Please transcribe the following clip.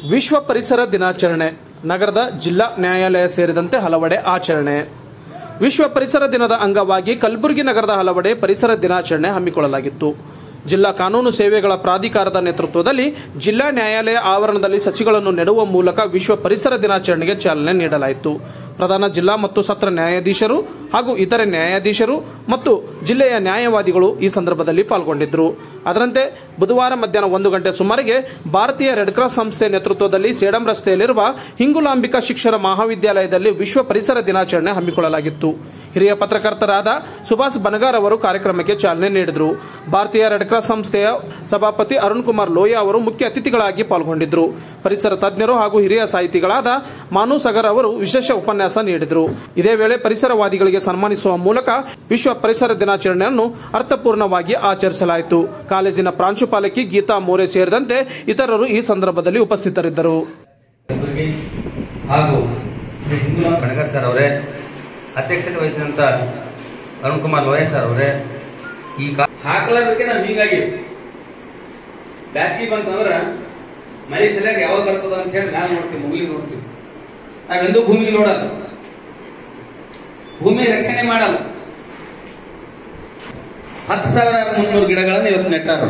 ವಿಶ್ವ ಪರಿಸರ ದಿನಾಚರಣೆ ನಗರದ ಜಿಲ್ಲಾ ನ್ಯಾಯಾಲಯ ಸೇರಿದಂತೆ ಹಲವೆಡೆ ಆಚರಣೆ. ವಿಶ್ವ ಪರಿಸರ ದಿನದ ಅಂಗವಾಗಿ ಕಲಬುರಗಿ ನಗರದ ಹಲವೆಡೆ ಪರಿಸರ ದಿನಾಚರಣೆ ಹಮ್ಮಿಕೊಳ್ಳಲಾಗಿತ್ತು. ಜಿಲ್ಲಾ ಕಾನೂನು ಸೇವೆಗಳ ಪ್ರಾಧಿಕಾರದ ನೇತೃತ್ವದಲ್ಲಿ ಜಿಲ್ಲಾ ನ್ಯಾಯಾಲಯ ಆವರಣದಲ್ಲಿ ಸಸಿಗಳನ್ನು ನೆಡುವ ಮೂಲಕ ವಿಶ್ವ ಪರಿಸರ ದಿನಾಚರಣೆಗೆ ಚಾಲನೆ ನೀಡಲಾಯಿತು. ಪ್ರಧಾನ ಜಿಲ್ಲಾ ಮತ್ತು ಸತ್ರ ನ್ಯಾಯಾಧೀಶರು ಹಾಗೂ ಇತರೆ ನ್ಯಾಯಾಧೀಶರು ಮತ್ತು ಜಿಲ್ಲೆಯ ನ್ಯಾಯವಾದಿಗಳು ಈ ಸಂದರ್ಭದಲ್ಲಿ ಪಾಲ್ಗೊಂಡಿದ್ದರು. ಅದರಂತೆ ಬುಧವಾರ ಮಧ್ಯಾಹ್ನ 1 ಗಂಟೆ ಸುಮಾರಿಗೆ ಭಾರತೀಯ ರೆಡ್ ಕ್ರಾಸ್ ಸಂಸ್ಥೆ ನೇತೃತ್ವದಲ್ಲಿ ಸೇಡಂ ರಸ್ತೆಯಲ್ಲಿರುವ ಹಿಂಗುಲಾಂಬಿಕಾ ಶಿಕ್ಷಣ ಮಹಾವಿದ್ಯಾಲಯದಲ್ಲಿ ವಿಶ್ವ ಪರಿಸರ ದಿನಾಚರಣೆ ಹಮ್ಮಿಕೊಳ್ಳಲಾಗಿತ್ತು. ಹಿರಿಯ ಪತ್ರಕರ್ತರಾದ ಸುಭಾಷ್ ಬನಗಾರ್ ಅವರು ಕಾರ್ಯಕ್ರಮಕ್ಕೆ ಚಾಲನೆ ನೀಡಿದರು. ಭಾರತೀಯ ರೆಡ್ ಕ್ರಾಸ್ ಸಂಸ್ಥೆಯ ಸಭಾಪತಿ ಅರುಣ್ ಕುಮಾರ್ ಲೋಯಾ ಅವರು ಮುಖ್ಯ ಅತಿಥಿಗಳಾಗಿ ಪಾಲ್ಗೊಂಡಿದ್ದರು. ಪರಿಸರ ತಜ್ಞರು ಹಾಗೂ ಹಿರಿಯ ಸಾಹಿತಿಗಳಾದ ಮಾನು ಸಗರ್ ಅವರು ವಿಶೇಷ ಉಪನ್ಯಾಸ ನೀಡಿದರು. ಇದೇ ವೇಳೆ ಪರಿಸರವಾದಿಗಳಿಗೆ ಸನ್ಮಾನಿಸುವ ಮೂಲಕ ವಿಶ್ವ ಪರಿಸರ ದಿನಾಚರಣೆಯನ್ನು ಅರ್ಥಪೂರ್ಣವಾಗಿ ಆಚರಿಸಲಾಯಿತು. ಕಾಲೇಜಿನ ಪ್ರಾಂಶುಪಾಲಕಿ ಗೀತಾ ಮೋರೆ ಸೇರಿದಂತೆ ಇತರರು ಈ ಸಂದರ್ಭದಲ್ಲಿ ಉಪಸ್ಥಿತರಿದ್ದರು. ಅಧ್ಯಕ್ಷತೆ ವಹಿಸಿದಂತ ಅರುಣ್ ಕುಮಾರ್ ಲೋಯಾ ಸರ್ ಅವರೇ, ಈ ಹಾಕಲಾರದಕ್ಕೆ ನಾವು ಹೀಗಾಗಿ ಬ್ಯಾಸಿಗೆ ಬಂತಂದ್ರ ಮಳೆ ಸಲಗ ಯಾವಾಗ ಬರ್ತದ ಅಂತ ಹೇಳಿ ನಾನು ನೋಡ್ತೀವಿ, ಮುಗಿಲಿ ನೋಡ್ತೀವಿ. ನಾವೆಂದೂ ಭೂಮಿಗೆ ನೋಡಲ್ಲ, ಭೂಮಿ ರಕ್ಷಣೆ ಮಾಡಲ್ಲ. 10,300 ಗಿಡಗಳನ್ನು ಇವತ್ತು ನೆಟ್ಟಾರ.